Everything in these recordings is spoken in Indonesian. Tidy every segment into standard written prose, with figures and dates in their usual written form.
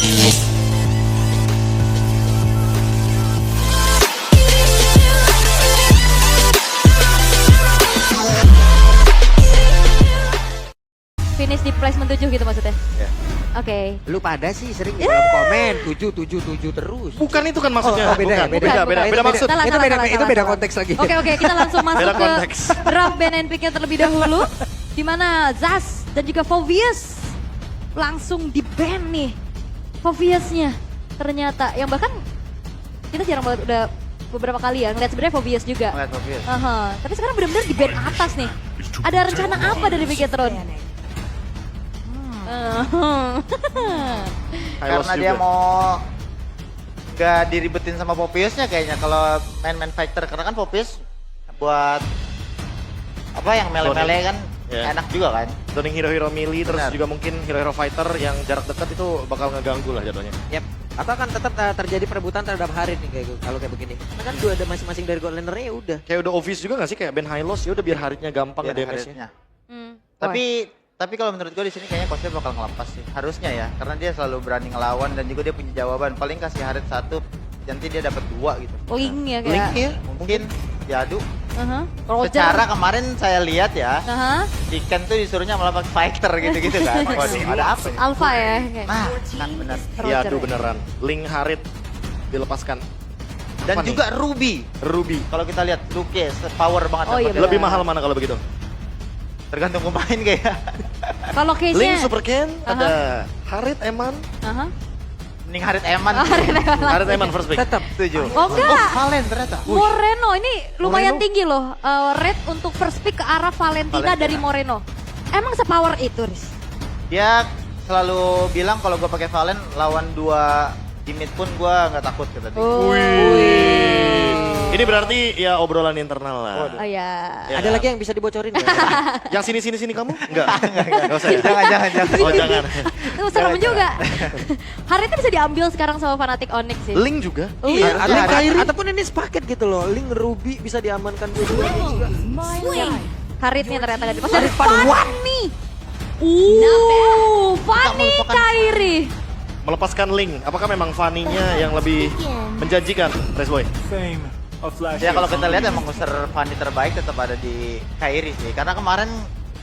Finish di placement 7 gitu maksudnya? Ya. Oke. Lu pada sih sering di kolom komen 7 terus. Bukan itu kan maksudnya. Oh, beda, Bukan. beda. Beda maksud. Salah, Itu salah, beda salah, itu salah, beda salah. konteks lagi. Oke, kita langsung masuk Beda ke konteks. draft band and picknya terlebih dahulu. Di mana Zas dan juga Fovius langsung di ban nih. Foviusnya ternyata yang bahkan kita jarang banget udah beberapa kali ya ngeliat sebenarnya Fovius juga. Ngeliat Fovius. Tapi sekarang benar-benar di ban atas nih. Ada rencana apa dari Megatron? Karena dia mau gak diribetin sama Popiusnya kayaknya kalau main fighter, karena kan Popius buat apa yang mele-mele kan Ya. enak juga kan. Zoning hero-hero melee, terus Benar. juga mungkin hero-hero fighter yang jarak dekat itu bakal ngeganggu lah jatuhnya. Yap. Atau akan tetap terjadi perebutan terhadap Harit nih kayak kalau kayak begini. Karena kan dua ada masing-masing dari gold lanernya ya udah. Kayak udah obvious juga gak sih kayak Ben Hylos ya udah biar Haritnya gampang Biar nge-damage-nya. Harusnya. Tapi kalau menurut gue di sini kayaknya Cosplay bakal ngelepas sih. Harusnya ya, karena dia selalu berani ngelawan dan juga dia punya jawaban. Paling kasih Harit 1, nanti dia dapat 2 gitu. Link ya kayak. Link ya? Mungkin diadu. Roger. Secara kemarin saya lihat ya, Aha. Ikan tuh disuruhnya malah pakai fighter gitu-gitu kan. Waduh, ada apa ya? Alpha ya. Kayak. Nah, kan benar. Iya Roger aduh ya. beneran. Link Harit dilepaskan. Dan Apa nih? juga Ruby. Ruby. Kalau kita lihat Luke power banget. Oh, iya, dapetnya. Lebih mahal mana kalau begitu? Tergantung pemain kayaknya. Kalau Link case-nya. Super Ken, ada Harit Eman. Aha. Mending Harit Eman. Harit Eman first pick. Tetap. Setuju. Oh, enggak. Valen ternyata. Moreno ini lumayan Moreno. tinggi loh. Rate untuk first pick ke arah Valentina dari Moreno. Emang sepower itu, Riz? Dia selalu bilang kalau gue pakai Valen lawan 2 di mid pun gue nggak takut kata dia. Ini berarti ya obrolan internal lah. Oh ya. Ya. Ada lagi yang bisa dibocorin nggak? Yang sini kamu? Enggak. Enggak usah ya. Jangan. Oh jangan. Itu serem juga. Haritnya bisa diambil sekarang sama Fnatic Onyx sih. Link juga. Iya. Ataupun ini sepaket gitu loh. Link Ruby bisa diamankan dua-duanya juga. Swing. Haritnya ternyata gak dipas. Harit Paduan. Fanny. Fanny Kairi. Melepaskan Link. Apakah memang Fanny-nya yang lebih menjanjikan, Race Boy? Ya kalau kita lihat emang user Fanny terbaik tetap ada di Kairi sih. Karena kemarin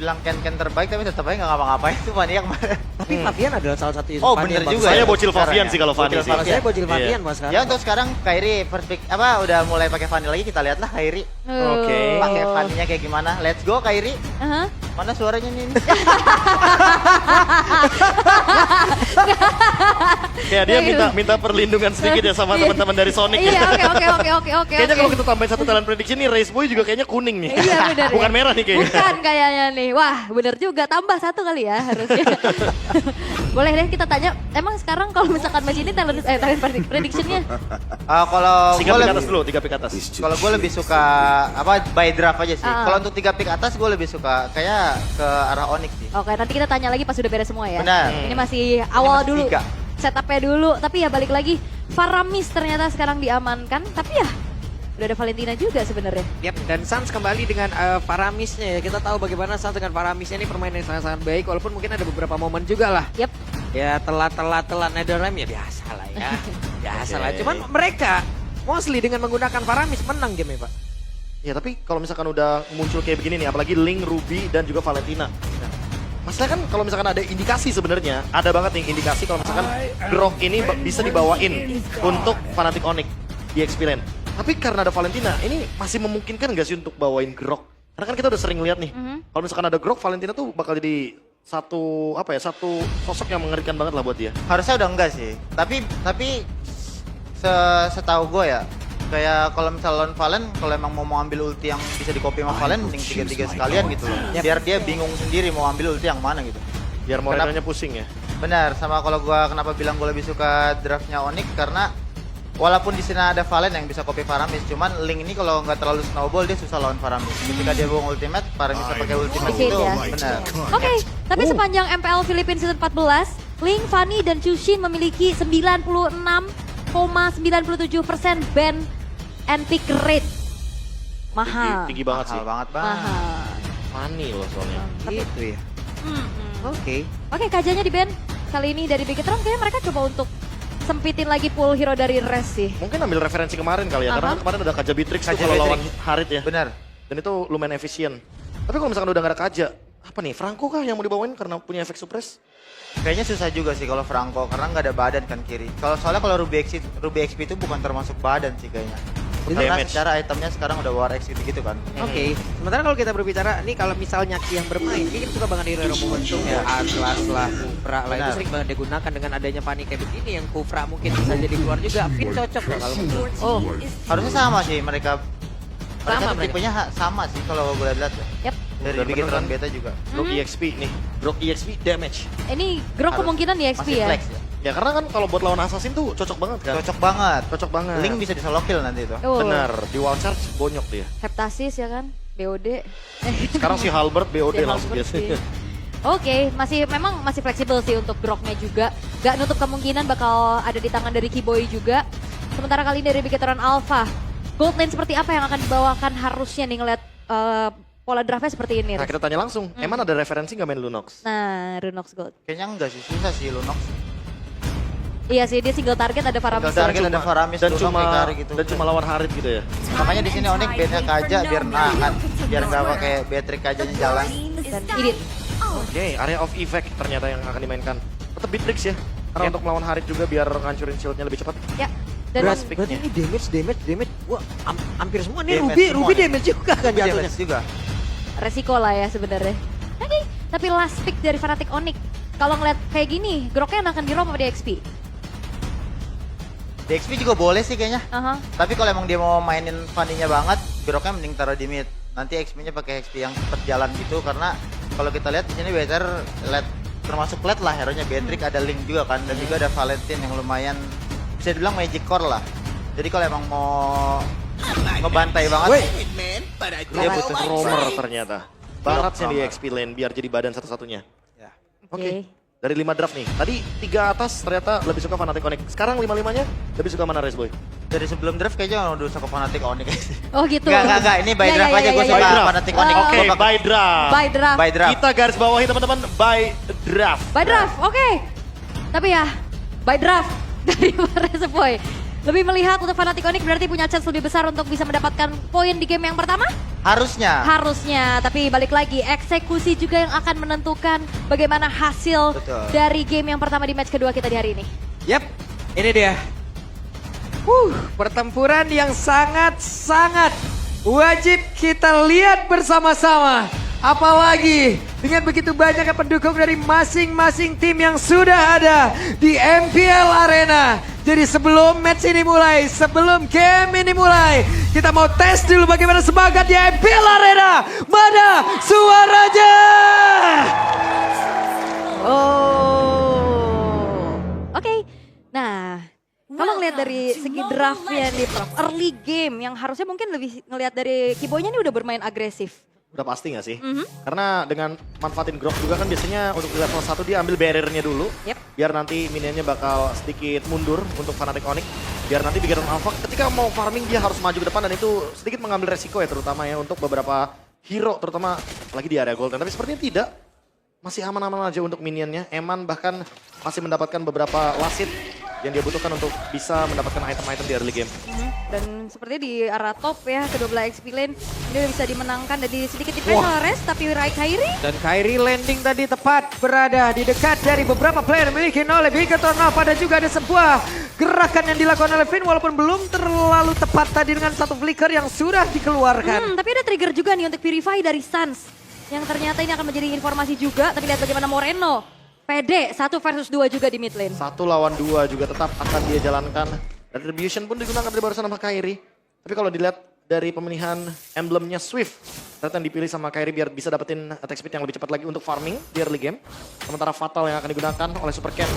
bilang Ken terbaik tapi tetap aja nggak ngapa-ngapain tuh Fanny kemarin. Tapi Fabian adalah salah satu Oh, Fanny bener yang juga bagus. Saya ya, bocil sekarang Fabian ya. sih kalau Fanny Bocil sih. Kalau saya Fabian. bocil Iya. Fabian mas sekarang. Ya untuk sekarang Kairi first pick apa udah mulai pakai Fanny lagi, kita lihat lah Kairi. Oke. Pakai Fanny-nya kayak gimana? Let's go Kairi. Aha. Mana suaranya nih? Kayak dia minta perlindungan sedikit ya sama teman-teman dari Sonic Iya, ya. oke. Kayaknya kalau kita tambahin satu talent prediction nih, Race Boy juga kayaknya kuning nih. Iya benar. Bukan merah nih kayaknya. Bukan kayaknya nih. Wah, bener juga. Tambah satu kali ya harusnya. Boleh deh kita tanya. Emang sekarang kalau misalkan match ini talent prediction-nya? Kalau 3 gue pick atas lebih, dulu, 3 pick atas. kalau gue lebih suka apa by draft aja sih. Ah. Kalau untuk 3 pick atas gue lebih suka kayak ke arah Onyx sih. Oke, nanti kita tanya lagi pas udah beres semua ya. Benar. Ini masih awal masih dulu. 3. Setupnya dulu. Tapi ya balik lagi. Faramis ternyata sekarang diamankan. Tapi ya udah ada Valentina juga sebenarnya. Yap, dan Sans kembali dengan Faramisnya ya. Kita tahu bagaimana Sans dengan Faramisnya ini permainan yang sangat-sangat baik. Walaupun mungkin ada beberapa momen juga lah. Yap. Ya telat Netherrealm ya biasa lah ya. Biasa lah. Oke. Cuman mereka mostly dengan menggunakan Faramis menang game ya Pak. Ya tapi kalau misalkan udah muncul kayak begini nih, apalagi Link, Ruby, dan juga Valentina. Masalah kan kalau misalkan ada indikasi sebenarnya, ada banget nih indikasi kalau misalkan Grok ini bisa dibawain untuk Fnatic Onyx di experience. Tapi karena ada Valentina, ini masih memungkinkan nggak sih untuk bawain Grok? Karena kan kita udah sering lihat nih, kalau misalkan ada Grok, Valentina tuh bakal jadi satu sosok yang mengerikan banget lah buat dia. Harusnya udah enggak sih. Tapi setahu gue ya, kayak kalau misal lawan Valen, kalau emang mau ambil ulti yang bisa di copy sama Valen, mending 3-3 sekalian gitu loh. Biar dia bingung sendiri mau ambil ulti yang mana gitu. Biar Moreno-nya pusing ya. Benar, sama kalau gua kenapa bilang gue lebih suka draftnya Onyx karena walaupun di sini ada Valen yang bisa copy Faramis, cuman Link ini kalau nggak terlalu snowball dia susah lawan Faramis. Ketika dia buang ultimate, Faramis bisa pakai ultimate Sedikit itu ya. benar. Oke, tapi sepanjang MPL Philippines season 14, Link, Fanny, dan Chushin memiliki 96,97% ban and pick rate. Mahal. Tinggi banget sih. Mahal banget bang. Mahal. Funny loh soalnya. Gitu ya. Oke. Oke, kajanya di ban kali ini dari Bigetron kayaknya mereka coba untuk sempitin lagi pool hero dari Res sih. Mungkin ambil referensi kemarin kali ya, karena kan kemarin ada Kaja Bitrix tuh Kaja kalau lawan Bitrix. Harit ya. Benar. Dan itu lumayan efisien. Tapi kalau misalkan udah gak ada Kaja, apa nih, Franco kah yang mau dibawain karena punya efek suppress? Kayaknya susah juga sih kalau Franco karena nggak ada badan kan kiri. Soalnya kalau Ruby XP itu bukan termasuk badan sih kayaknya. Karena Damage. secara itemnya sekarang udah War X gitu kan. Oke, sementara kalau kita berbicara, nih kalau misalnya Ki yang bermain, Ki kan suka banget di hero momentum ya, Atlas lah, Kufra lah, itu Benar. sering banget digunakan dengan adanya panik kayak begini, yang Kufra mungkin bisa jadi keluar juga, Fin cocok loh kalau menurut. Oh, harusnya sama sih mereka. Sama Mereka mereka. tipenya sama sih kalau gue lihat ya. Yap. Dari Bener-bener Bigetron kan. Beta juga. Grok EXP nih, Grok EXP damage. Ini Grok Harus. kemungkinan di XP Masih ya. flex ya. Ya karena kan kalau buat lawan Assassin tuh cocok banget kan? Cocok banget. Cocok banget. Link bisa di solo kill nanti itu. Oh, Bener, di wall charge bonyok dia. Heptasis ya kan, BOD. Sekarang si Halbert BOD Si langsung Halbert sih. biasanya. Oke, memang masih fleksibel sih untuk Groknya juga. Gak nutup kemungkinan bakal ada di tangan dari Kiboy juga. Sementara kali ini dari Bigetron Alpha. Gold lane seperti apa yang akan dibawakan harusnya nih ngeliat pola draftnya seperti ini. Nah Riz? kita tanya langsung, emang ada referensi nggak main Lunox? Nah, Runox Gold. Kayaknya enggak sih, susah sih Lunox. Iya sih, dia single target ada Faramis. Single target. ada Faramis, dan Lunox, cuma Hikari gitu. dan cuma lawan Harit gitu ya. Makanya di sini Onyx bednya Kaja biar nahan, biar nggak pakai Beatrix Kajanya jalan. Dan Idit. Oke, area of effect ternyata yang akan dimainkan. Tetap Bitrix ya, karena untuk melawan Harit juga biar ngancurin shieldnya lebih cepat. Ya. Dan Beras. Berarti ini damage, wah hampir semua nih Damage Ruby semua damage juga kan Tapi jatuhnya. damage juga. resiko lah ya sebenarnya. Oke, tapi last pick dari Fnatic Onyx. Kalau ngeliat kayak gini, Groknya akan di-roam apa di XP? Di XP juga boleh sih kayaknya. Aha. Tapi kalau emang dia mau mainin funny-nya banget, Groknya mending taruh di mid. Nanti XP-nya pakai XP yang cepet jalan gitu karena kalau kita lihat di sini better led termasuk led lah hero-nya Beatrix ada Link juga kan dan juga ada Valentine yang lumayan bisa dibilang magic core lah. Jadi kalau emang mau ngebantai banget, Dia butuh roamer ternyata. Baratnya di XP lane biar jadi badan satu-satunya. ya. Oke. Dari 5 draft nih. Tadi 3 atas ternyata lebih suka Fnatic Onyx. Sekarang 5-5-nya lebih suka mana Race Boy? Dari sebelum draft kayaknya udah suka Fnatic Onyx. Oh gitu. Enggak, ini by Ya, draft ya, aja ya, gue ya, suka ya. Fnatic Onyx. Oke, by draft. By draft. By draft. Kita garis bawahi teman-teman by draft. By draft, oke. Tapi ya, by draft dari Reservoir. Lebih melihat untuk Fnatic Onyx berarti punya chance lebih besar untuk bisa mendapatkan poin di game yang pertama? Harusnya. Harusnya, tapi balik lagi eksekusi juga yang akan menentukan bagaimana hasil Betul. dari game yang pertama di match kedua kita di hari ini. Yap, ini dia. Pertempuran yang sangat-sangat wajib kita lihat bersama-sama. Apalagi dengan begitu banyaknya pendukung dari masing-masing tim yang sudah ada di MPL Arena. Jadi sebelum match ini mulai, sebelum game ini mulai, kita mau tes dulu bagaimana semangat di MPL Arena. Mana suaranya? Oh, oke. Nah, kalau ngelihat dari segi draftnya nih Prof, early game yang harusnya mungkin lebih ngelihat dari Kiboynya ini udah bermain agresif. Udah pasti gak sih? Karena dengan manfaatin Grok juga kan biasanya untuk di level 1 dia ambil barriernya dulu. Yep. Biar nanti minionnya bakal sedikit mundur untuk Fnatic Onyx. Biar nanti Bigetron Alpha ketika mau farming dia harus maju ke depan dan itu sedikit mengambil resiko ya terutama ya untuk beberapa hero terutama lagi di area golden. Tapi sepertinya tidak. Masih aman-aman aja untuk minionnya. Eman bahkan masih mendapatkan beberapa wasit yang dia butuhkan untuk bisa mendapatkan item-item di early game. Dan sepertinya di arah top ya, kedua belah XP lane ini udah bisa dimenangkan dari sedikit defense oleh Res, tapi Rai Kairi Dan Kairi landing tadi tepat berada di dekat dari beberapa player dimiliki oleh Bigetron Alpha dan juga ada sebuah gerakan yang dilakukan oleh Finn walaupun belum terlalu tepat tadi dengan satu flicker yang sudah dikeluarkan. tapi ada trigger juga nih untuk Purify dari Suns. Yang ternyata ini akan menjadi informasi juga, tapi lihat bagaimana Moreno. PD 1 versus 2 juga di mid lane. 1 lawan 2 juga tetap akan dia jalankan. Retribution pun digunakan dari barusan sama Kairi. Tapi kalau dilihat dari pemilihan emblemnya Swift, ternyata yang dipilih sama Kairi biar bisa dapetin attack speed yang lebih cepat lagi untuk farming di early game. Sementara Fatal yang akan digunakan oleh Super Cat.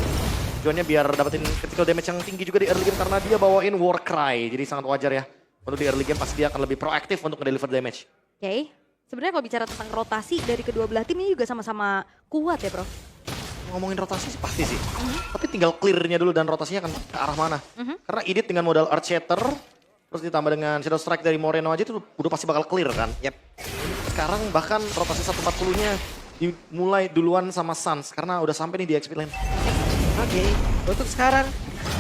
Tujuannya biar dapetin critical damage yang tinggi juga di early game karena dia bawain Warcry. Jadi sangat wajar ya. Untuk di early game pasti dia akan lebih proaktif untuk deliver damage. Oke. Sebenarnya kalau bicara tentang rotasi dari kedua belah tim ini juga sama-sama kuat ya, Bro. Ngomongin rotasi sih pasti sih. Tapi tinggal clear-nya dulu dan rotasinya akan ke arah mana. Karena Idit dengan modal Earth Shatter, terus ditambah dengan Shadow Strike dari Moreno aja itu udah pasti bakal clear kan. Yap. Sekarang bahkan rotasi 140-nya dimulai duluan sama Suns karena udah sampai nih di XP lane. Oke, untuk sekarang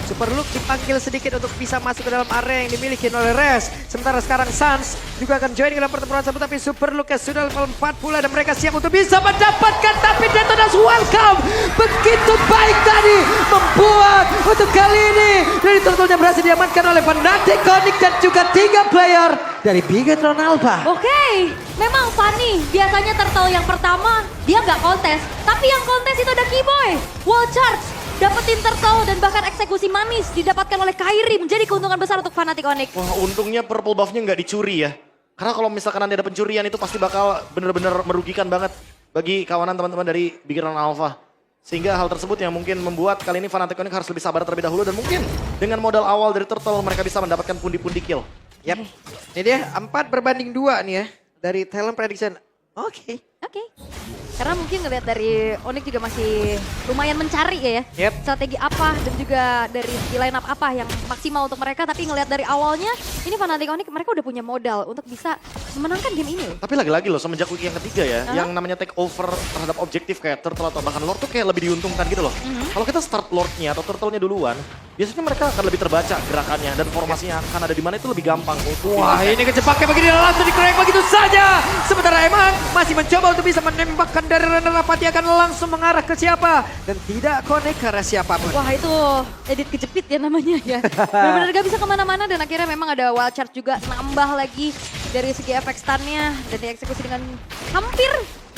Super Luke dipanggil sedikit untuk bisa masuk ke dalam area yang dimiliki oleh Res. Sementara sekarang Sans juga akan join ke dalam pertempuran tersebut, tapi Super Luke sudah level 4 pula dan mereka siap untuk bisa mendapatkan, tapi Detonas welcome. Begitu baik tadi membuat untuk kali ini dari turtle-nya berhasil diamankan oleh Fnatic, Onyx dan juga 3 player dari Bigetron Alpha. Oke, memang funny. Biasanya turtle yang pertama dia nggak kontes, tapi yang kontes itu ada Keyboy, wall charge, dapetin turtle dan bahkan eksekusi manis didapatkan oleh Kairi, menjadi keuntungan besar untuk Fnatic Onyx. Wah, untungnya purple buff-nya nggak dicuri ya. Karena kalau misalkan nanti ada pencurian itu pasti bakal bener-bener merugikan banget bagi kawanan teman-teman dari Bigetron Alpha. Sehingga hal tersebut yang mungkin membuat kali ini Fnatic Onyx harus lebih sabar terlebih dahulu dan mungkin dengan modal awal dari turtle mereka bisa mendapatkan pundi-pundi kill. Yap, ini dia 4-2 nih ya dari talent prediction. Oke. Oke. Karena mungkin ngeliat dari Onyx juga masih lumayan mencari ya. Yep. Strategi apa dan juga dari segi line up apa yang maksimal untuk mereka. Tapi ngeliat dari awalnya ini Fnatic Onyx mereka udah punya modal untuk bisa memenangkan game ini. Tapi lagi-lagi loh semenjak week yang ketiga ya, yang namanya take over terhadap objektif kayak turtle atau bahkan lord tuh kayak lebih diuntungkan gitu loh. Kalau kita start lordnya atau turtle-nya duluan, biasanya mereka akan lebih terbaca gerakannya dan formasinya akan ada di mana itu lebih gampang. Wah, ini kejebaknya begini langsung di-crack begitu saja. Sementara Eman masih mencoba untuk bisa menembakkan dari runner Rapati akan langsung mengarah ke siapa. Dan tidak connect ke arah siapapun. Wah itu edit kejepit ya namanya ya. Benar-benar gak bisa kemana-mana dan akhirnya memang ada wild charge juga nambah lagi dari segi efek stunnya. Dan dieksekusi dengan hampir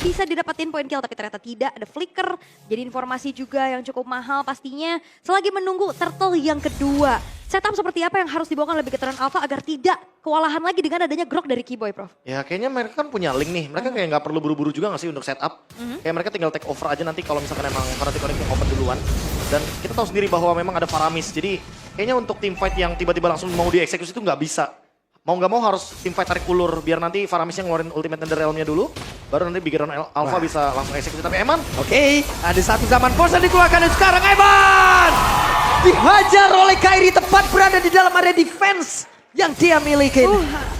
bisa didapatin poin kill tapi ternyata tidak, ada flicker. Jadi informasi juga yang cukup mahal pastinya. Selagi menunggu turtle yang kedua. Setup seperti apa yang harus dibawakan oleh Bigetron Alpha agar tidak kewalahan lagi dengan adanya grok dari Keyboy, Prof? Ya kayaknya mereka kan punya link nih, mereka kayak nggak perlu buru-buru juga nggak sih untuk setup. Kayak mereka tinggal take over aja nanti kalau misalkan emang Fnatic Onyx yang open duluan. Dan kita tahu sendiri bahwa memang ada Faramis, jadi kayaknya untuk team fight yang tiba-tiba langsung mau dieksekusi itu nggak bisa. Mau nggak mau harus tim fight tarik ulur biar nanti Faramis yang ngeluarin ultimate Nether Realm-nya dulu, baru nanti Bigetron Alpha bisa langsung eksekusi. Tapi Eman, Oke, ada satu zaman force yang dikeluarkan dan sekarang Eman dihajar oleh Kairi tepat berada di dalam area defense yang dia miliki.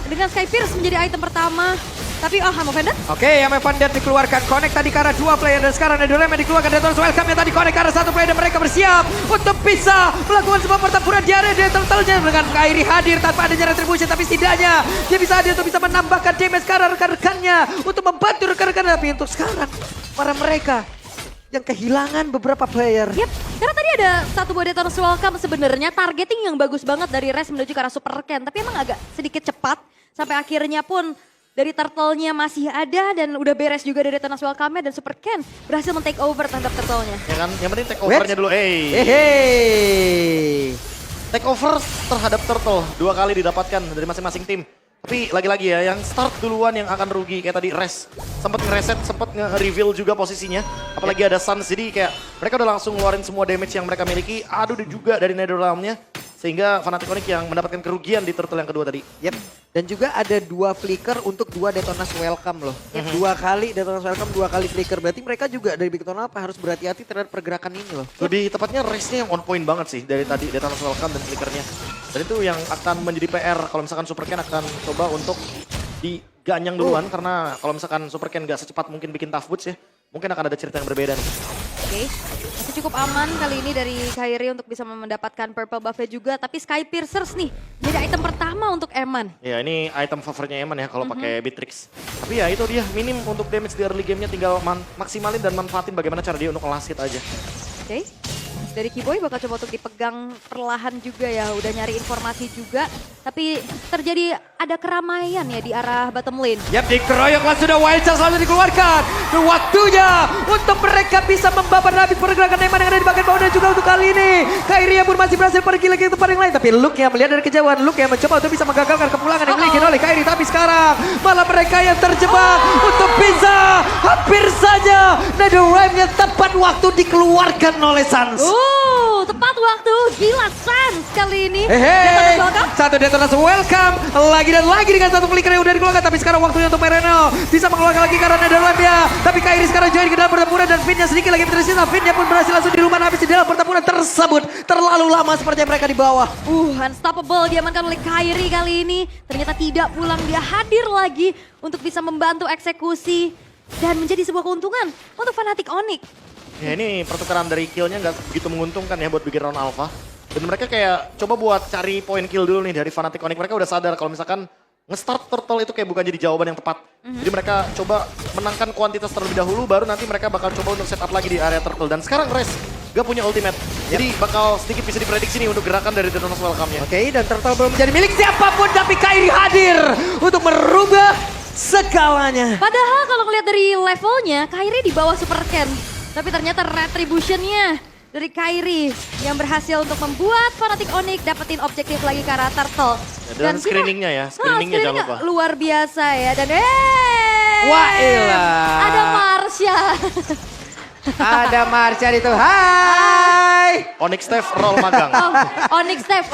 Dengan Sky Pierce menjadi item pertama. Tapi Hammer Vendor? Oke, Hammer Vendor dikeluarkan, connect tadi ke arah 2 player dan sekarang ada Dorem yang dikeluarkan. Detonas welcome yang tadi connect ke arah 1 player dan mereka bersiap untuk bisa melakukan sebuah pertempuran di area turtle-nya dengan Kairi hadir tanpa adanya retribution, tapi setidaknya dia bisa hadir untuk bisa menambahkan damage ke arah rekan-rekannya untuk membantu rekan-rekan. Tapi untuk sekarang para mereka yang kehilangan beberapa player. Yap, karena tadi ada satu buah Detonas welcome sebenarnya targeting yang bagus banget dari Res menuju ke arah Super Ken. Tapi emang agak sedikit cepat sampai akhirnya pun dari turtle-nya masih ada dan udah beres juga dari Detonas welcome-nya dan Super Ken berhasil men-take over terhadap turtle-nya. ya kan, yang penting take overnya dulu. Take over terhadap turtle 2 kali didapatkan dari masing-masing tim. Tapi lagi-lagi ya, yang start duluan yang akan rugi. Kayak tadi Res, sempat ngereset, sempat nge-reveal juga posisinya. Apalagi ada Suns, jadi kayak mereka udah langsung ngeluarin semua damage yang mereka miliki. Aduh juga dari Nether Realm-nya. Sehingga Fnatic Onyx yang mendapatkan kerugian di turtle yang kedua tadi. Yep. Dan juga ada 2 flicker untuk 2 Detonas welcome loh. 2 kali Detonas welcome, 2 kali flicker. Berarti mereka juga dari Bigetron Alpha harus berhati-hati terhadap pergerakan ini loh. Lebih tepatnya race-nya yang on point banget sih dari tadi Detonas welcome dan flickernya. Dan itu yang akan menjadi PR kalau misalkan Super Ken akan coba untuk diganyang duluan. Karena kalau misalkan Super Ken gak secepat mungkin bikin tough boots ya. Mungkin akan ada cerita yang berbeda nih. Oke, masih cukup aman kali ini dari Kairi untuk bisa mendapatkan purple buff-nya juga. Tapi Sky Piercers nih jadi item pertama untuk Eman. Ya ini item favoritnya Eman ya kalau pakai Beatrix. Tapi ya itu dia minim untuk damage di early game-nya, tinggal maksimalin dan manfaatin bagaimana cara dia untuk nge-last hit aja. Oke. Dari Keyboy bakal coba untuk dipegang perlahan juga ya, udah nyari informasi juga. Tapi terjadi ada keramaian ya di arah bottom lane. Yap, dikeroyok langsung sudah wild charge langsung dikeluarkan. Dan waktunya untuk mereka bisa membabat habis pergerakan Eman yang ada di bagian bawah dan juga untuk kali ini. Kairi pun masih berhasil pergi lagi ke tempat yang lain. Tapi Luke yang melihat dari kejauhan, Luke yang mencoba untuk bisa menggagalkan kepulangan yang dimiliki oleh Kairi. Tapi sekarang malah mereka yang terjebak untuk bisa hampir saja Nether Realm-nya tepat waktu dikeluarkan oleh Sans. Tepat waktu, gila Sans kali ini. Hehe, Detonas welcome. satu Detonas welcome, lagi dan lagi dengan satu flicker yang udah dikeluarkan. Tapi sekarang waktunya untuk Mereno bisa mengeluarkan lagi karena ada dalam ya. Tapi Kairi sekarang join ke dalam pertempuran dan Finnya sedikit lagi tersisa. Finnya pun berhasil langsung diluman habis di dalam pertempuran tersebut. Terlalu lama sepertinya mereka di bawah. Unstoppable diamankan oleh Kairi kali ini. Ternyata tidak pulang, dia hadir lagi untuk bisa membantu eksekusi. Dan menjadi sebuah keuntungan untuk Fnatic Onyx. Ya ini pertukaran dari killnya nggak begitu menguntungkan ya buat bikin round alpha. Dan mereka kayak coba buat cari poin kill dulu nih dari Fnatic Onyx. Mereka udah sadar kalau misalkan nge-start turtle itu kayak bukan jadi jawaban yang tepat. Jadi mereka coba menangkan kuantitas terlebih dahulu, baru nanti mereka bakal coba untuk setup lagi di area turtle. Dan sekarang Res gak punya ultimate. Jadi bakal sedikit bisa diprediksi nih untuk gerakan dari Detona's Welcome-nya. Oke, dan turtle belum menjadi milik siapapun, tapi Kairi hadir untuk merubah segalanya. Padahal kalau ngeliat dari levelnya, Kairi di bawah Super Ken. Tapi ternyata retribution-nya dari Kairi yang berhasil untuk membuat Fnatic Onyx dapetin objektif lagi ke arah Turtle. Ya, dan kita- screeningnya ya, screeningnya jangan lupa. luar biasa ya. Dan Wah, elah. ada Marsha. Ada Marsha itu. Hai. Onyx Steph roll magang. Oh, Onyx Steph.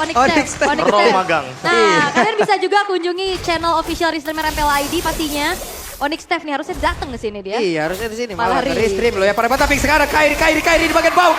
Roll magang. Nah, kalian bisa juga kunjungi channel official Restreamer MPL ID pastinya. Onyx Steph nih harusnya datang ke sini dia. Iya, harusnya di sini Malah malah Ri. restream loh ya. Pada tapi sekarang Kairi di bagian bawah.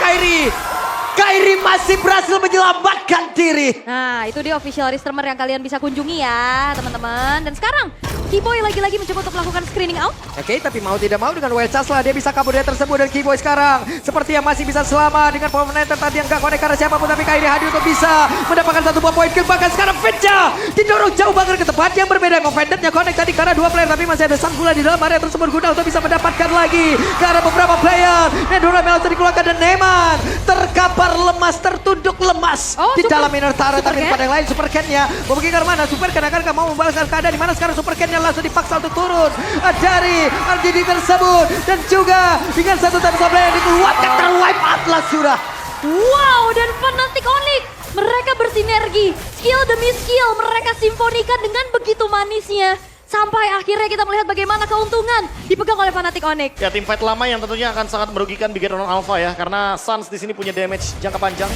Kairi masih berhasil menyelamatkan diri. Nah, itu dia official Restreamer yang kalian bisa kunjungi ya, teman-teman. Dan sekarang Keyboy lagi-lagi mencoba untuk melakukan screening out. Oke, tapi mau tidak mau dengan Wild Chance lah dia bisa kabur dari tersebut, dan Keyboy sekarang seperti yang masih bisa selamat dengan Prominator tadi yang gak connect karena siapapun, tapi Kairi hadir untuk bisa mendapatkan satu buah poin kill. Bahkan sekarang Fitcha didorong jauh banget ke tempat yang berbeda. Offended-nya connect tadi karena dua player, tapi masih ada sang gula di dalam area tersebut guna untuk bisa mendapatkan lagi karena beberapa player. Nedora Melter dikeluarkan dan Neman terkapar lemas, tertunduk lemas Oh, di Super- dalam inner turret. Super Tapi di Ken? pada yang lain Super Ken-nya mau pergi ke mana? Super Ken akan mau membalaskan keadaan di mana sekarang Super Ken-nya langsung dipaksa untuk turun dari RGD tersebut, dan juga dengan satu time supply yang dikeluarkan terwipe out lah sudah. Wow, dan Fnatic Onyx mereka bersinergi, skill demi skill mereka simfonikan dengan begitu manisnya. Sampai akhirnya kita melihat bagaimana keuntungan dipegang oleh Fnatic Onyx. Ya tim fight lama yang tentunya akan sangat merugikan Big Hero Alpha ya, karena Suns di sini punya damage jangka panjang.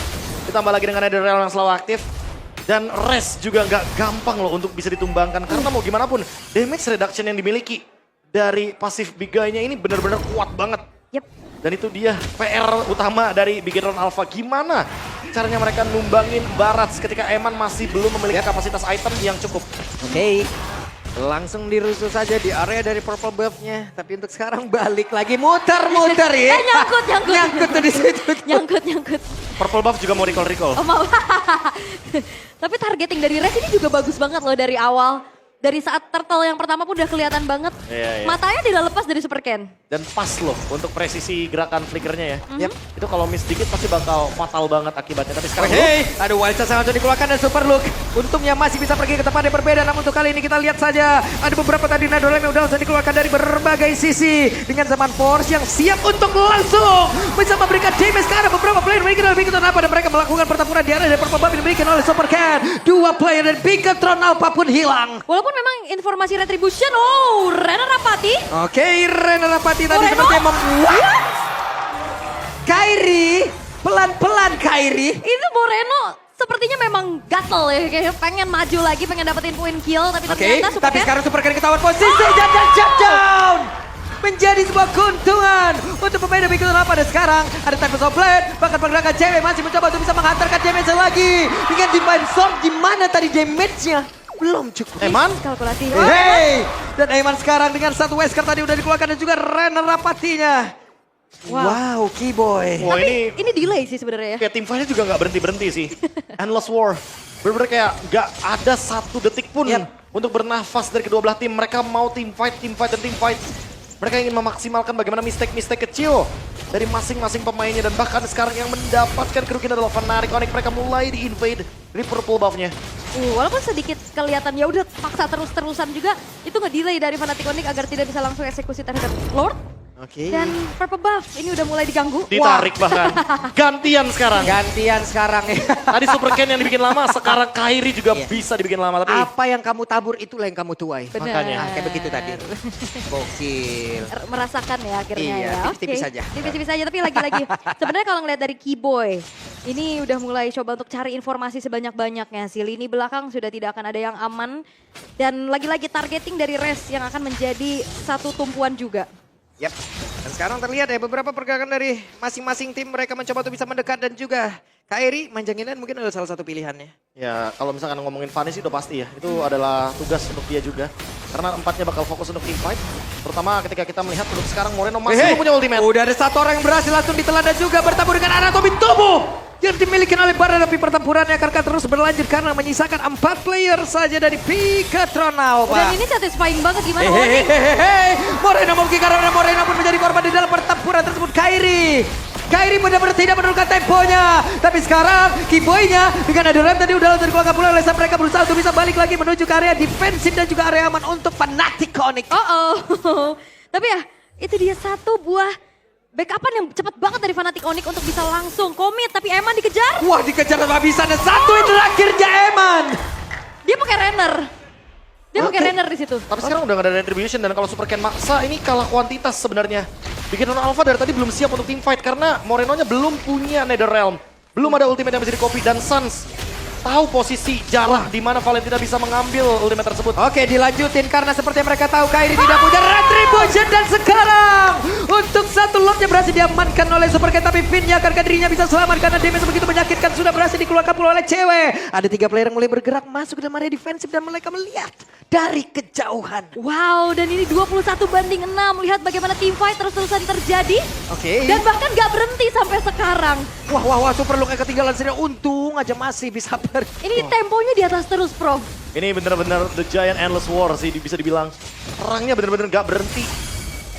Ditambah lagi dengan Nether Realm yang selalu aktif. Dan Res juga nggak gampang loh untuk bisa ditumbangkan, karena mau gimana pun damage reduction yang dimiliki dari pasif Big Guy-nya ini benar-benar kuat banget. Yep. Dan itu dia PR utama dari Big Hero Alpha. Gimana caranya mereka numbangin Barats ketika Eman masih belum memiliki kapasitas item yang cukup. Oke. Langsung dirusuh saja di area dari purple buff-nya, tapi untuk sekarang balik lagi muter-muter ya. Nyangkut. Nyangkut tuh di situ. Nyangkut. Purple buff juga mau recall. Oh, mau. Tapi targeting dari Res ini juga bagus banget loh dari awal. Dari saat turtle yang pertama pun udah kelihatan banget. Iya. Matanya tidak lepas dari Super Ken. Dan pas loh untuk presisi gerakan flickernya ya. Yep. Itu kalau miss dikit pasti bakal fatal banget akibatnya. Tapi sekarang Hey, aduh Wild Chance langsung dikeluarkan dan Super Look. Untungnya masih bisa pergi ke tempat yang berbeda, namun untuk kali ini kita lihat saja ada beberapa tadi Nadolem yang udah langsung dikeluarkan dari berbagai sisi. Dengan zaman Force yang siap untuk langsung bisa memberikan damage ke arah beberapa player. Mereka lebih Beacon Alpha dan mereka melakukan pertempuran di area dari Purple Buff yang diberikan oleh Super Ken. Dua player dan Beacon Alpha pun hilang. Walaupun memang informasi retribution, oh Rena Rapati. Oke, Rena Rapati tadi Moreno? seperti yang membuat Kairi, pelan-pelan Kairi. Itu Moreno sepertinya memang gatel ya, kayak pengen maju lagi, pengen dapetin poin kill, tapi Oke, ternyata Super tapi Ken sekarang Super Ken ketahuan posisi dan shutdown. Menjadi sebuah keuntungan untuk pemain Beacon Alpha. Dan sekarang ada Tempest of Blade, bahkan pergerakan cewek masih mencoba untuk bisa menghantarkan damage lagi. Dengan Divine Sword, di mana tadi damage-nya belum cukup. Eman kalkulasi. Hey, dan Eman sekarang dengan satu Wesker tadi udah dikeluarkan dan juga Renner Rapatinya. Wow, Keyboy. wah Ini delay sih sebenarnya ya. kayak tim fightnya juga nggak berhenti sih. Endless war. Bener-bener kayak nggak ada satu detik pun Yep. untuk bernafas dari kedua belah tim. Mereka mau team fight, dan team fight. Mereka ingin memaksimalkan bagaimana mistake-mistake kecil dari masing-masing pemainnya. Dan bahkan sekarang yang mendapatkan kerugian adalah Fnatic Onyx. Mereka mulai di-invade dari purple buff-nya. Walaupun sedikit kelihatan ya udah paksa terus-terusan juga, itu nge-delay dari Fnatic Onyx agar tidak bisa langsung eksekusi terhadap Lord. Oke. Dan Purple Buff ini udah mulai diganggu. Ditarik bahkan. Gantian sekarang. Gantian sekarang ya. Tadi Super Ken yang dibikin lama, sekarang Kairi juga Iya. bisa dibikin lama. Tapi Apa yang kamu tabur itulah yang kamu tuai. Benar. Makanya. Kayak begitu tadi. Gokil. Merasakan ya akhirnya Iya, ya. tipis-tipis Oke. aja. Tipis-tipis aja, tapi lagi-lagi. Sebenarnya kalau ngeliat dari Keyboy, ini udah mulai coba untuk cari informasi sebanyak-banyaknya. Si lini belakang sudah tidak akan ada yang aman. Dan lagi-lagi targeting dari Res yang akan menjadi satu tumpuan juga. Yap. Dan sekarang terlihat ya beberapa pergerakan dari masing-masing tim, mereka mencoba untuk bisa mendekat, dan juga Kairi manjangin mungkin adalah salah satu pilihannya. ya kalau misalkan ngomongin Vanis itu udah pasti ya. Itu adalah tugas untuk dia juga. Karena empatnya bakal fokus untuk team fight. Terutama ketika kita melihat untuk sekarang Moreno masih belum punya ultimate. Udah ada satu orang yang berhasil langsung ditelan dan juga bertemu dengan anatomi tubuh yang dimiliki oleh Baran, tapi pertempurannya akan terus berlanjut karena menyisakan 4 player saja dari Pikatron Alpha. Dan ini satisfying banget gimana Onyx? Moreno mungkin karena Moreno pun menjadi korban di dalam pertempuran tersebut. Kairi benar-benar tidak menurunkan temponya. Tapi sekarang Kiboy-nya dengan ada rem tadi udah langsung dikeluarkan pula oleh Sam. Mereka berusaha untuk bisa balik lagi menuju ke area defensif dan juga area aman untuk Fnatic Onyx. Tapi ya itu dia satu buah backupan yang cepat banget dari Fnatic Onyx untuk bisa langsung komit. Tapi Eman dikejar. Wah, dikejar tanpa bisa. Dan satu itu akhirnya Eman. Dia pakai Renner. Dia pakai Renner di situ. Tapi sekarang udah gak ada retribution dan kalau Super Ken maksa ini kalah kuantitas sebenarnya. Bikin Alpha dari tadi belum siap untuk team fight karena Moreno-nya belum punya Netherrealm. Belum ada ultimate yang bisa di-copy dan Suns tahu posisi jarak di mana Valentina bisa mengambil ultimate tersebut. Oke, dilanjutin karena seperti yang mereka tahu Kairi tidak punya retribution dan sekarang untuk satu lotnya berhasil diamankan oleh Super Ken, tapi Finn-nya akan dirinya bisa selamat karena damage begitu menyakitkan sudah berhasil dikeluarkan pula oleh cewek. Ada 3 player yang mulai bergerak masuk ke dalam area defensif dan mereka melihat dari kejauhan. Wow, dan ini 21-6. Lihat bagaimana team fight terus-terusan terjadi. Oke. Dan bahkan gak berhenti sampai sekarang. Wah, Super Look yang ketinggalan sendiri. Untung aja masih bisa Ini temponya di atas terus, Prof. Ini bener-bener The Giant Endless War sih bisa dibilang. Perangnya bener-bener gak berhenti.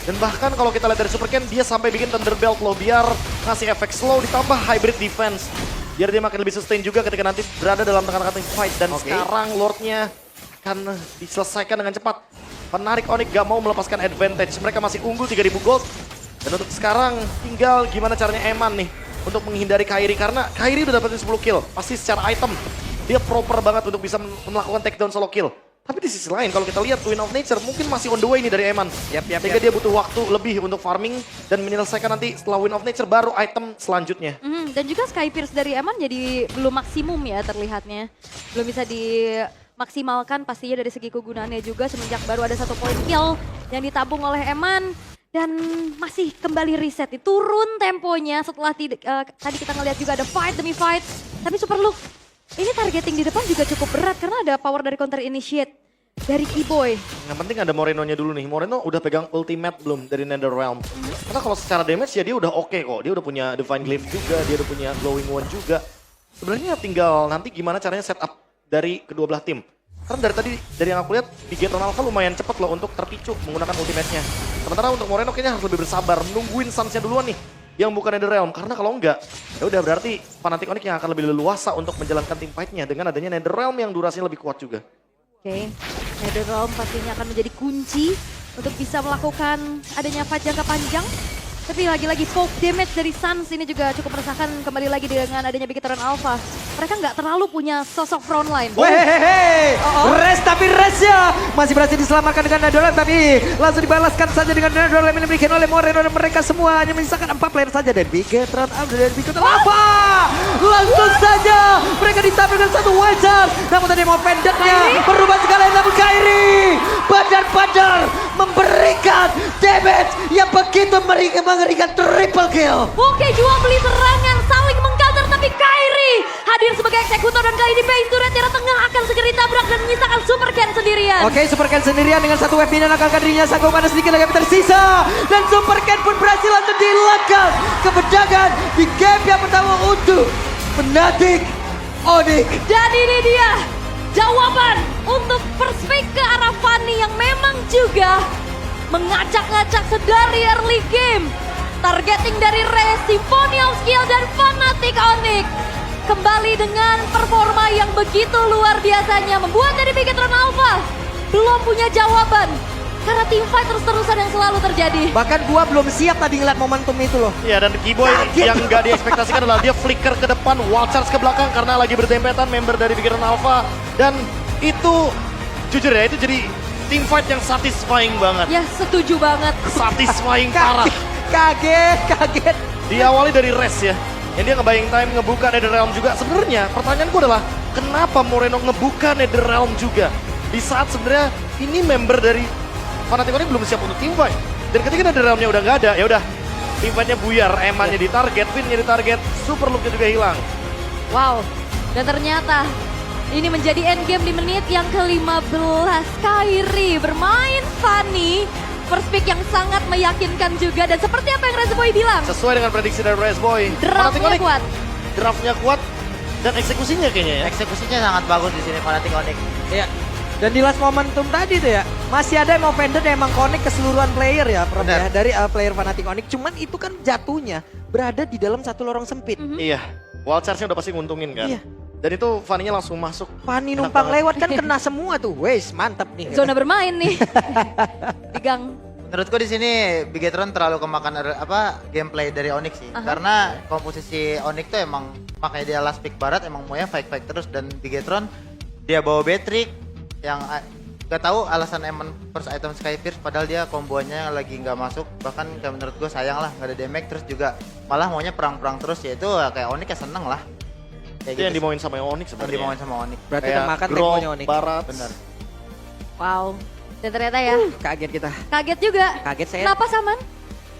Dan bahkan kalau kita lihat dari Super Ken, dia sampai bikin Thunderbelt loh biar ngasih efek slow ditambah hybrid defense. Biar dia makin lebih sustain juga ketika nanti berada dalam tengah-tengah fight. Dan sekarang Lordnya akan diselesaikan dengan cepat. Fnatic Onyx gak mau melepaskan advantage. Mereka masih unggul 3000 gold. Dan untuk sekarang tinggal gimana caranya Eman nih untuk menghindari Kairi. Karena Kairi udah dapetin 10 kill. Pasti secara item dia proper banget untuk bisa melakukan takedown solo kill. Tapi di sisi lain kalau kita lihat Wind of Nature mungkin masih on the way nih dari Eman. Sehingga dia butuh waktu lebih untuk farming dan menyelesaikan nanti setelah Wind of Nature baru item selanjutnya. Dan juga Sky Pierce dari Eman jadi belum maksimum ya terlihatnya. Belum bisa dimaksimalkan pastinya dari segi kegunaannya juga semenjak baru ada 1 point kill yang ditabung oleh Eman. Dan masih kembali reset, turun temponya setelah tadi kita ngeliat juga ada fight demi fight. Tapi Super Look, ini targeting di depan juga cukup berat karena ada power dari counter initiate dari Kiboy. Yang penting ada Moreno-nya dulu nih. Moreno udah pegang ultimate belum dari Netherrealm? Karena kalau secara damage ya dia udah oke kok. Dia udah punya Divine Glyph juga, dia udah punya Glowing One juga. Sebenarnya tinggal nanti gimana caranya setup dari kedua belah tim. Karena dari tadi, dari yang aku lihat, Pikatron Alpha lumayan cepat loh untuk terpicu menggunakan ultimate-nya. Sementara untuk Moreno kayaknya harus lebih bersabar, nungguin Suns-nya duluan nih. Yang bukan Netherrealm, karena kalau enggak, ya udah berarti Fnatic Onyx yang akan lebih leluasa untuk menjalankan team fight-nya dengan adanya Netherrealm yang durasinya lebih kuat juga. Oke, Netherrealm pastinya akan menjadi kunci untuk bisa melakukan adanya fight jangka panjang. Tapi lagi-lagi poke damage dari Suns ini juga cukup meresahkan kembali lagi dengan adanya Pikatron Alpha. Mereka nggak terlalu punya sosok frontline. Rest tapi restnya masih berhasil diselamatkan dengan Netherrealm, tapi langsung dibalaskan saja dengan Netherrealm yang diberikan oleh Moreno dan mereka semua hanya menyisakan 4 player saja dan Pikatron Alpha. Langsung saja mereka ditampilkan satu wizard, namun tadi mau pendeknya berubah sekali, namun Kairi badar-badar memberikan damage yang begitu mengerikan, triple kill. Oke, jual beli serangan saling mengcounter tapi Kairi hadir sebagai eksekutor dan kali ini base turret di tengah akan segera ditabrak dan menyisakan Super Ken sendirian. Oke, Super Ken sendirian dengan satu wave dan akan dirinya sanggup pada sedikit lagi tersisa dan Super Ken pun berhasil untuk dilakukan kemenangan di game yang pertama untuk Fnatic Onyx. Dan ini dia jawaban untuk first pick ke arah Fanny yang memang juga mengacak-ngacak sedari early game. Targeting dari Rez, Symphony of Skill dan Fnatic Onyx kembali dengan performa yang begitu luar biasanya membuat dari Pikatron Alpha belum punya jawaban karena team fight terus-terusan yang selalu terjadi. Bahkan gua belum siap tadi ngeliat momentum itu loh. Iya, dan Kiboy yang gak diekspektasikan adalah dia flicker ke depan, wall charge ke belakang karena lagi berdempetan member dari Pikatron Alpha. Dan itu jujur ya, itu jadi team fight yang satisfying banget. Ya, setuju banget. Satisfying parah. Kaget. Diawali dari Rez ya, yang dia nge-buying time, ngebuka Netherrealm juga. Sebenarnya pertanyaanku adalah kenapa Moreno ngebuka Netherrealm juga di saat sebenarnya ini member dari Fnatic Onyx belum siap untuk team fight. Dan ketika Netherrealmnya udah nggak ada, ya udah team fight-nya buyar, Emannya di target, Finn-nya di target, Super Look-nya juga hilang. Wow, dan ternyata Ini menjadi endgame di menit yang ke-15. Kairi bermain Fanny. First pick yang sangat meyakinkan juga. Dan seperti apa yang Rezboy bilang. Sesuai dengan prediksi dari Rezboy. Draftnya kuat. Draftnya kuat dan eksekusinya kayaknya ya. Eksekusinya sangat bagus di sini Fnatic Onyx. Iya. Dan di last momentum tadi tuh ya, masih ada yang offended yang emang connect keseluruhan player ya, Prof ya, dari player Fnatic Onyx. Cuman itu kan jatuhnya berada di dalam satu lorong sempit. Iya. Wild charge-nya udah pasti nguntungin kan. Iya. Dan itu Fanny-nya langsung masuk. Fanny Enak numpang banget. lewat kan kena semua tuh. Wes, mantep nih. Zona bermain nih. Di gang. Menurutku di sini Bigetron terlalu kemakan gameplay dari Onyx sih. Karena komposisi Onyx tuh emang makanya dia last pick barat emang maunya fight terus, dan Bigetron dia bawa Beatrix yang gak tahu alasan emang first item Skyfierce padahal dia kombonya lagi nggak masuk, bahkan kayak menurut gue sayang lah nggak ada damage, terus juga malah maunya perang ya itu kayak Onyx ya seneng lah. Kayak Itu yang dimauin sama Onyx yang sebenarnya. dimauin sama Onyx. Berarti Kayak kemakan Grok, temponya Onyx. Barat. Bener. Wow. Dan ternyata ya. Kaget kita. Kaget juga. Kaget saya. Kenapa Saman?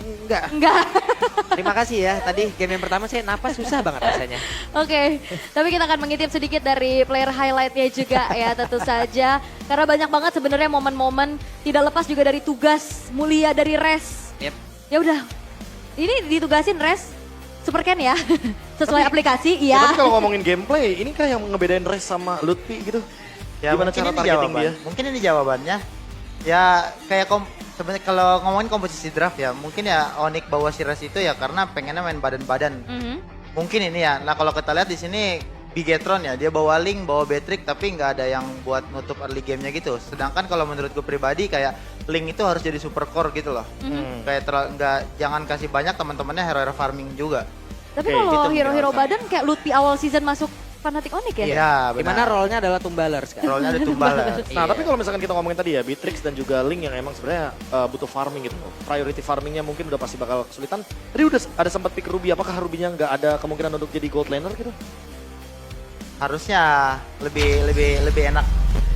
Enggak. Enggak. Terima kasih ya. Tadi game yang pertama saya napas susah banget rasanya. Oke, tapi kita akan mengintip sedikit dari player highlightnya juga ya tentu saja. Karena banyak banget sebenarnya momen-momen tidak lepas juga dari tugas mulia dari Res. Yep. Ya udah, ini ditugasin Res, Super Ken ya, sesuai aplikasi, Ya, iya. tapi kalau ngomongin gameplay, ini kayak yang ngebedain Res sama Lutfi gitu. Ya, Gimana mungkin cara ini targeting jawaban. dia? Mungkin ini jawabannya. Ya kayak sebenarnya kalau ngomongin komposisi draft ya, mungkin ya Onyx bawa si Res itu ya karena pengennya main badan-badan. Mhm. Mungkin ini ya. Nah kalau kita lihat di sini Bigetron ya, dia bawa Link, bawa Beatrix, tapi nggak ada yang buat nutup early gamenya gitu. Sedangkan kalau menurut gue pribadi kayak Link itu harus jadi super core gitu loh. Kayak jangan kasih banyak teman-temannya hero-hero farming juga. Tapi Oke, kalau gitu hero-hero mungkin badan kayak Lutfi awal season masuk Fnatic Onyx ya? Iya, Dimana benar. role-nya adalah tumbaler sekarang. Role-nya ada tumbalan. Nah, tapi kalau misalkan kita ngomongin tadi ya, Beatrix dan juga Link yang emang sebenarnya butuh farming gitu. Priority farmingnya mungkin udah pasti bakal kesulitan. Tadi udah ada sempat pick Ruby, apakah Ruby-nya nggak ada kemungkinan untuk jadi gold laner gitu? Harusnya lebih enak.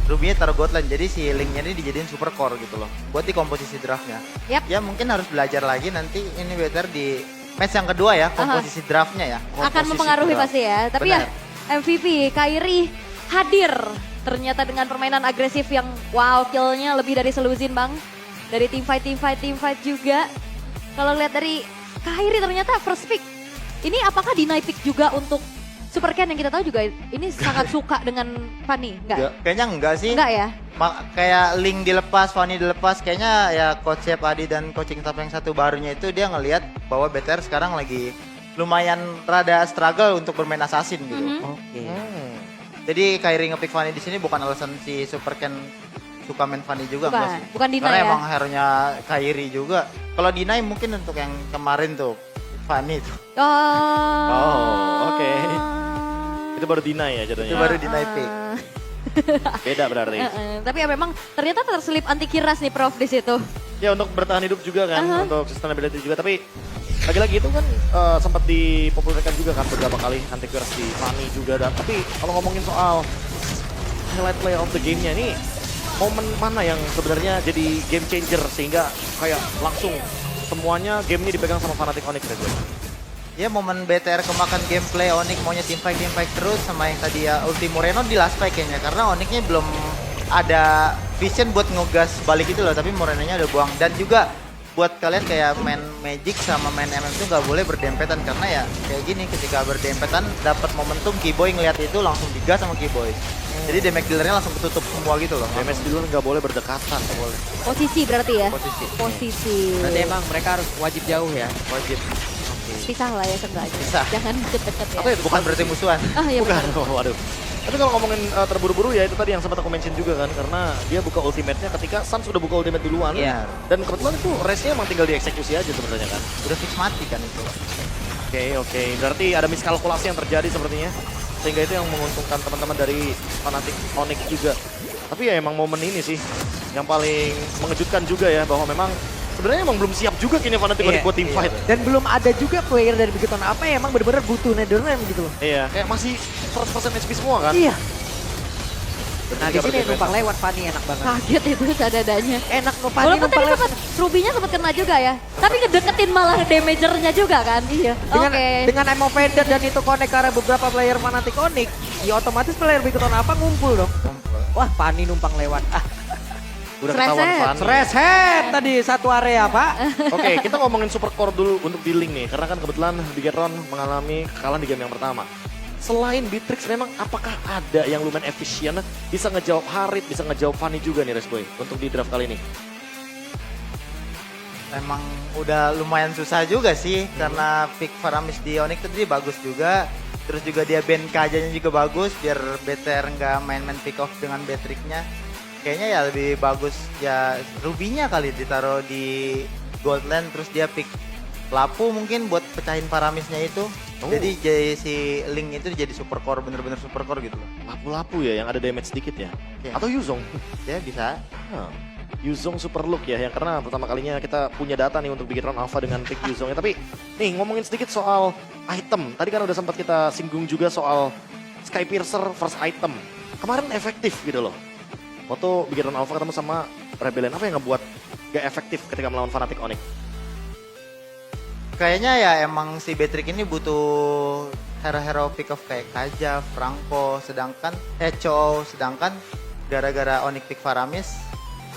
Ruby-nya taruh Godland, jadi si Link-nya ini dijadiin super core gitu loh. Buat di komposisi draftnya. Yap. Ya mungkin harus belajar lagi nanti ini better di match yang kedua ya, komposisi draftnya ya. Akan Komposisi mempengaruhi draft. pasti ya. Tapi ya MVP Kairi hadir ternyata dengan permainan agresif yang wow, kill-nya lebih dari seluzin bang. Dari team fight juga. Kalau lihat dari Kairi ternyata first pick. Ini apakah deny pick juga untuk Super Ken yang kita tahu juga ini sangat suka dengan Fanny? Enggak? Kayaknya enggak sih. Enggak ya? Kayak Link dilepas, Fanny dilepas, kayaknya ya Coach Chef Adi dan coaching staff yang satu barunya itu dia ngelihat bahwa BTR sekarang lagi lumayan rada struggle untuk bermain assassin gitu. Oke. Jadi Kairi ngepick Fanny di sini bukan alasan si Super Ken suka main Fanny juga Bukan, enggak sih? bukan Dina Karena ya? emang hero-nya Kairi juga. Kalau Dina mungkin untuk yang kemarin tuh Fanny tuh. Oh, oke. Itu baru deny ya jadinya. Itu baru Dina pick. Beda berarti. Tapi ya memang ternyata terselip anti kiras nih Prof di situ. Ya untuk bertahan hidup juga kan, untuk sustainability juga. Tapi lagi-lagi itu kan sempat dipopulerkan juga kan beberapa kali anti-curse di Fanny juga. Tapi kalau ngomongin soal highlight play of the game-nya ini, momen mana yang sebenarnya jadi game changer sehingga kayak langsung semuanya game ini dipegang sama Fnatic Onyx gitu? Ya momen BTR kemakan gameplay Onyx maunya team fight terus sama yang tadi ya ulti Moreno di last fight kayaknya karena Onyxnya belum ada vision buat ngegas balik itu loh, tapi Morenonya udah buang. Dan juga buat kalian kayak main Magic sama main MM itu nggak boleh berdempetan karena ya kayak gini ketika berdempetan dapat momentum Keyboy ngeliat itu langsung digas sama Keyboy. Jadi damage dealernya langsung ketutup semua gitu loh. Damage dulu nggak boleh berdekatan, nggak boleh. Posisi berarti ya? Posisi. Posisi. Berarti emang mereka harus wajib jauh ya. Wajib. Pisah lah ya seenggaknya. Pisah. Jangan deket-deket ya. Apa itu? Bukan berarti musuhan. Ah iya Bukan, benar. oh, waduh. Tapi kalau ngomongin terburu-buru ya itu tadi yang sempat aku mention juga kan, karena dia buka ultimate-nya ketika Sun sudah buka ultimate duluan. Iya. Dan kebetulan itu race-nya emang tinggal dieksekusi aja sebenarnya kan. Udah fix mati kan itu. Oke. Berarti ada miskalkulasi yang terjadi sepertinya. Sehingga itu yang menguntungkan teman-teman dari Fnatic Onyx juga. Tapi ya emang momen ini sih yang paling mengejutkan juga ya, bahwa memang sebenarnya emang belum siap juga kini Fnatic Onyx buat team fight. Dan belum ada juga player dari Bigetron apa yang emang benar-benar butuh Netherlands gitu loh. Iya, kayak masih 100% HP semua kan. Iya. Nah di Tiga sini berdempetan. numpang lewat Fanny enak banget. Kaget itu sadadanya. Enak Fanny Walaupun numpang tadi lewat. sempat Ruby-nya sempat kena juga ya. Tapi ngedeketin malah damager-nya juga kan. Iya. Dengan Oke. dengan I'm offended dan itu connect karena beberapa player Fnatic Onyx, Ya otomatis player Bigton apa ngumpul dong. Wah, Fanny numpang lewat. Udah Stress ketahuan head. Fanny. Stress head tadi satu area, Pak. Oke, kita ngomongin super core dulu untuk di Link nih. Karena kan kebetulan Bigetron mengalami kekalahan di game yang pertama. Selain Beatrix, memang apakah ada yang lumayan efisien bisa ngejawab Harit, bisa ngejawab Fanny juga nih Resboy untuk di draft kali ini? Emang udah lumayan susah juga sih karena pick Faramis di Onyx tadi bagus juga. Terus juga dia band kajanya juga bagus biar BTR nggak main-main pick off dengan Beatrix-nya. Kayaknya ya lebih bagus ya Ruby-nya kali ditaruh di Goldland terus dia pick Lapu mungkin buat pecahin Faramisnya itu. Jadi jadi si Link itu jadi super core bener-bener super core gitu loh. Lapu-lapu ya yang ada damage sedikit ya? Iya. Atau Yuzong? Ya bisa. Yuzong super look ya, yang karena pertama kalinya kita punya data nih untuk Bigetron Alpha dengan pick Yuzongnya. Tapi nih ngomongin sedikit soal item. Tadi kan udah sempat kita singgung juga soal Skypiercer first item. Kemarin efektif gitu loh. Waktu Bigetron Alpha ketemu sama Rebellion, apa yang ngebuat gak efektif ketika melawan Fnatic Onyx? Kayaknya ya emang si Beatrix ini butuh hero-hero pick off kayak Kaja, Franco, sedangkan Chow, sedangkan gara-gara Onyx pick Faramis,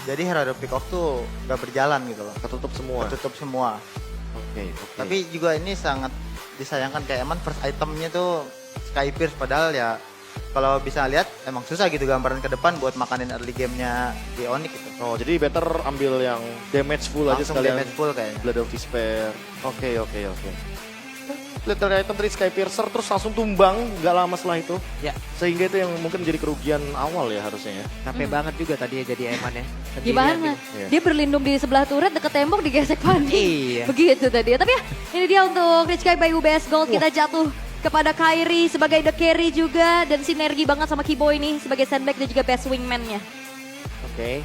jadi hero-hero pick off tuh gak berjalan gitu loh. Ketutup semua. Ketutup semua. Oke. Tapi juga ini sangat disayangkan kayak emang first itemnya tuh Skypierce padahal ya kalau bisa lihat emang susah gitu gambaran ke depan buat makanin early game-nya di Onyx gitu. Oh, jadi better ambil yang damage full aja Langsung sekalian. damage full kayaknya. Blood of Despair. Oke. Little item tadi Skypiercer terus langsung tumbang gak lama setelah itu. Ya, Sehingga itu yang mungkin menjadi kerugian awal ya harusnya ya. capek banget juga tadi ya jadi Eman ya. Sendirian Gimana? gitu. Iya. Dia berlindung di sebelah turret deket tembok digesek Fanny. Iya. Begitu tadi ya. Tapi ya ini dia untuk Rich Guy by UBS Gold. Kita jatuh kepada Kairi sebagai the carry juga. Dan sinergi banget sama Kiboy nih sebagai sandbag dan juga best wingman-nya. Oke.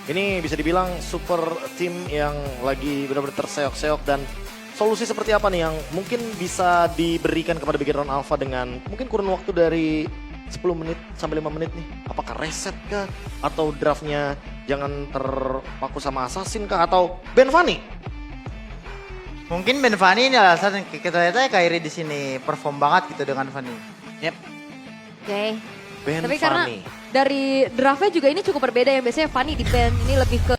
Ini bisa dibilang super team yang lagi benar-benar terseok-seok dan solusi seperti apa nih yang mungkin bisa diberikan kepada Bigetron Alpha dengan mungkin kurun waktu dari 10 menit sampai 5 menit nih. Apakah reset kah? Atau draftnya jangan terpaku sama Assassin kah? Atau ban Fanny? Mungkin Ben Fanny ini alasan kita lihat aja Kairi di sini perform banget gitu dengan Fanny. Yep. Oke. Ben Tapi karena Fanny. dari draftnya juga ini cukup berbeda ya. Biasanya Fanny di ban ini lebih ke